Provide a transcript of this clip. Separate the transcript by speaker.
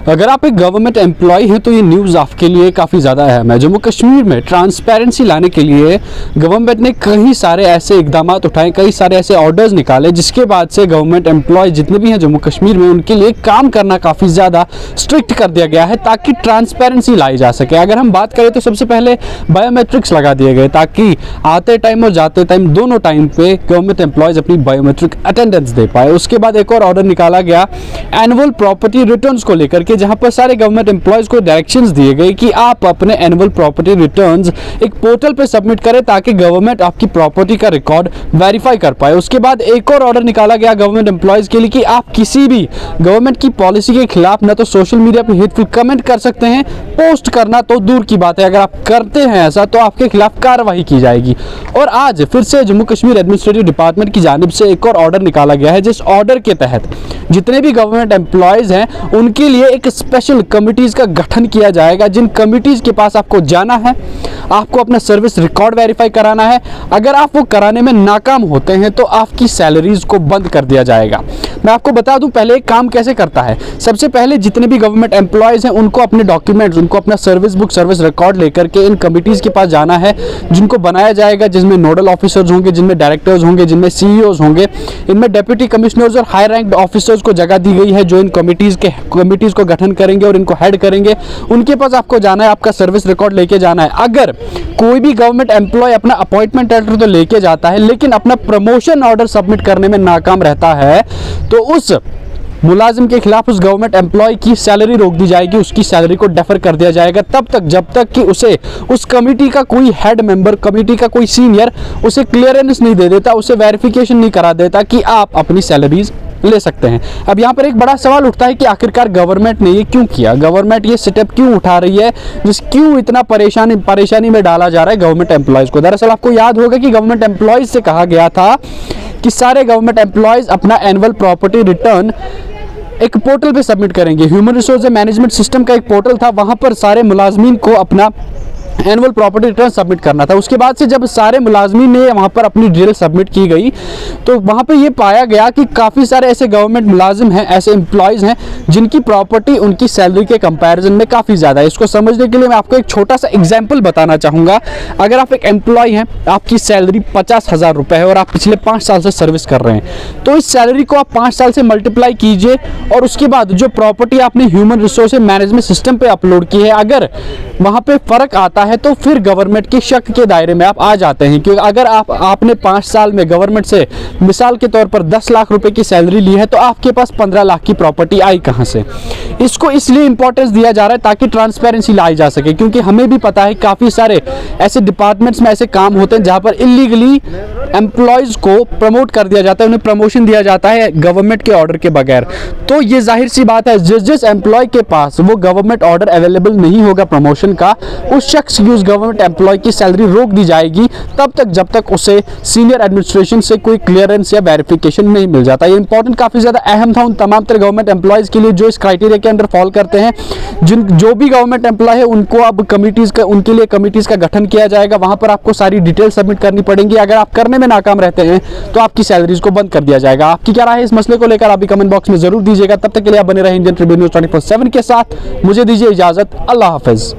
Speaker 1: अगर आप एक गवर्नमेंट एम्प्लॉय हैं तो ये न्यूज़ आपके लिए काफ़ी ज़्यादा अहम है। जम्मू कश्मीर में ट्रांसपेरेंसी लाने के लिए गवर्नमेंट ने कई सारे ऐसे इकदाम उठाए, कई सारे ऐसे ऑर्डर्स निकाले, जिसके बाद से गवर्नमेंट एम्प्लॉय जितने भी हैं जम्मू कश्मीर में उनके लिए काम करना काफ़ी ज़्यादा स्ट्रिक्ट कर दिया गया है ताकि ट्रांसपेरेंसी लाई जा सके। अगर हम बात करें तो सबसे पहले बायोमेट्रिक्स लगा दिए गए ताकि आते टाइम और जाते टाइम दोनों टाइम पे गवर्नमेंट एम्प्लॉयज़ अपनी बायोमेट्रिक अटेंडेंस दे पाए। उसके बाद एक और ऑर्डर निकाला गया एनुअल प्रॉपर्टी रिटर्न्स को लेकर के, जहां पर सारे गवर्नमेंट एम्प्लॉयज़ को डायरेक्शंस दिए गए कि आप अपने एनुअल प्रॉपर्टी रिटर्न्स एक पोर्टल पे सबमिट करें ताकि गवर्नमेंट आपकी प्रॉपर्टी का रिकॉर्ड वेरीफाई कर पाए। उसके बाद एक और ऑर्डर निकाला गया गवर्नमेंट एम्प्लॉयज़ के लिए कि आप किसी भी गवर्नमेंट की पॉलिसी के खिलाफ ना तो सोशल मीडिया पे हेटफुल कमेंट कर सकते हैं, पोस्ट करना तो दूर की बात है, अगर आप करते हैं ऐसा तो आपके खिलाफ कार्रवाई की जाएगी। और आज फिर से जम्मू कश्मीर एडमिनिस्ट्रेटिव डिपार्टमेंट की जानिब से एक और ऑर्डर निकाला गया है, जिस ऑर्डर के तहत जितने भी गवर्नमेंट एम्प्लॉयज़ हैं उनके लिए एक स्पेशल कमिटीज़ का गठन किया जाएगा, जिन कमिटीज़ के पास आपको जाना है, आपको अपना सर्विस रिकॉर्ड वेरीफाई कराना है। अगर आप वो कराने में नाकाम होते हैं तो आपकी सैलरीज को बंद कर दिया जाएगा। मैं आपको बता दूं पहले काम कैसे करता है। सबसे पहले जितने भी गवर्नमेंट एम्प्लॉयज़ हैं उनको अपने डॉक्यूमेंट्स, उनको अपना सर्विस बुक, सर्विस रिकॉर्ड लेकर के इन कमिटीज़ के पास जाना है, जिनको बनाया जाएगा, जिसमें नोडल ऑफिसर्स होंगे, जिनमें डायरेक्टर्स होंगे, जिनमें सीईओज होंगे, इनमें डिप्टी कमिश्नर्स और हाई रैंक्ड ऑफिसर्स को जगह दी गई है जो इन कमिटीज़ को गठन करेंगे और इनको हेड करेंगे। उनके पास आपको जाना है, आपका सर्विस रिकॉर्ड लेके जाना है। अगर कोई भी गवर्नमेंट एम्प्लॉय अपना अपॉइंटमेंट लेटर तो लेके जाता है लेकिन अपना प्रमोशन ऑर्डर सबमिट करने में नाकाम रहता है तो उस मुलाजिम के खिलाफ उस गवर्नमेंट एम्प्लॉय की सैलरी रोक दी जाएगी, उसकी सैलरी को डेफर कर दिया जाएगा तब तक जब तक कि उसे उस कमेटी का कोई हेड मेंबर, कमेटी का कोई सीनियर उसे क्लियरेंस नहीं दे देता, उसे वेरिफिकेशन नहीं करा देता कि आप अपनी सैलरीज ले सकते हैं। अब यहाँ पर एक बड़ा सवाल उठता है कि आखिरकार गवर्नमेंट ने ये क्यों किया, गवर्नमेंट ये स्टेप क्यों उठा रही है, क्यों इतना परेशानी में डाला जा रहा है गवर्नमेंट एम्प्लॉयज़ को। दरअसल आपको याद होगा कि गवर्नमेंट एम्प्लॉयज़ से कहा गया था कि सारे गवर्नमेंट एम्प्लॉयज़ अपना एनुअल प्रॉपर्टी रिटर्न एक पोर्टल पे सबमिट करेंगे। ह्यूमन रिसोर्स मैनेजमेंट सिस्टम का एक पोर्टल था, वहाँ पर सारे मुलाजमीन को अपना एनुअल प्रॉपर्टी रिटर्न सबमिट करना था। उसके बाद से जब सारे मुलाजमीन ने वहाँ पर अपनी डिटेल सबमिट की गई तो वहाँ पे ये पाया गया कि काफ़ी सारे ऐसे गवर्नमेंट मुलाजिम हैं, ऐसे एम्प्लॉयज़ हैं जिनकी प्रॉपर्टी उनकी सैलरी के कंपैरिजन में काफ़ी ज़्यादा है। इसको समझने के लिए मैं आपको एक छोटा सा एग्जाम्पल बताना चाहूँगा। अगर आप एक एम्प्लॉय हैं, आपकी सैलरी 50,000 रुपये है और आप पिछले 5 साल से सर्विस कर रहे हैं, तो इस सैलरी को आप 5 साल से मल्टीप्लाई कीजिए और उसके बाद जो प्रॉपर्टी आपने ह्यूमन रिसोर्स मैनेजमेंट सिस्टम पर अपलोड की है, अगर वहाँ पर फ़र्क आता है तो फिर गवर्नमेंट के शक के दायरे में आप आ जाते हैं। क्योंकि अगर आपने 5 साल में गवर्नमेंट से मिसाल के तौर पर 10 लाख रुपए की सैलरी ली है तो आपके पास 15 लाख की प्रॉपर्टी आई कहां से। इसको इसलिए इंपॉर्टेंस दिया जा रहा है ताकि ट्रांसपेरेंसी लाई जा सके, क्योंकि हमें भी पता है काफ़ी सारे ऐसे डिपार्टमेंट्स में ऐसे काम होते हैं जहां पर इलीगली एम्प्लॉयज़ को प्रमोट कर दिया जाता है, उन्हें प्रमोशन दिया जाता है गवर्नमेंट के ऑर्डर के बगैर। तो ये जाहिर सी बात है जिस एम्प्लॉय के पास वो गवर्नमेंट ऑर्डर अवेलेबल नहीं होगा प्रमोशन का, उस शख्स की, उस गवर्नमेंट एम्प्लॉय की सैलरी रोक दी जाएगी तब तक जब तक उसे सीनियर एडमिनिस्ट्रेशन से कोई क्लियरेंस या वेरिफिकेशन नहीं मिल जाता। ये इंपॉर्टेंट काफ़ी ज़्यादा अहम था उन तमाम तरह गवर्नमेंट एम्प्लॉयज़ के लिए जो इस क्राइटेरिया के अंदर फॉल करते हैं। जो भी गवर्नमेंट एम्प्लॉय है उनको अब उनके लिए कमिटीज़ का गठन किया जाएगा, वहाँ पर आपको सारी डिटेल सबमिट करनी पड़ेंगी। अगर आप करने में नाकाम रहते हैं तो आपकी सैलरीज को बंद कर दिया जाएगा। आपकी क्या राय है इस मसले को लेकर, आप भी कमेंट बॉक्स में जरूर दीजिएगा। तब तक के लिए आप बने रहे इंडियन ट्रिब्यून न्यूज़ 24/7 के साथ। मुझे दीजिए इजाज़त, अल्लाह हाफिज़।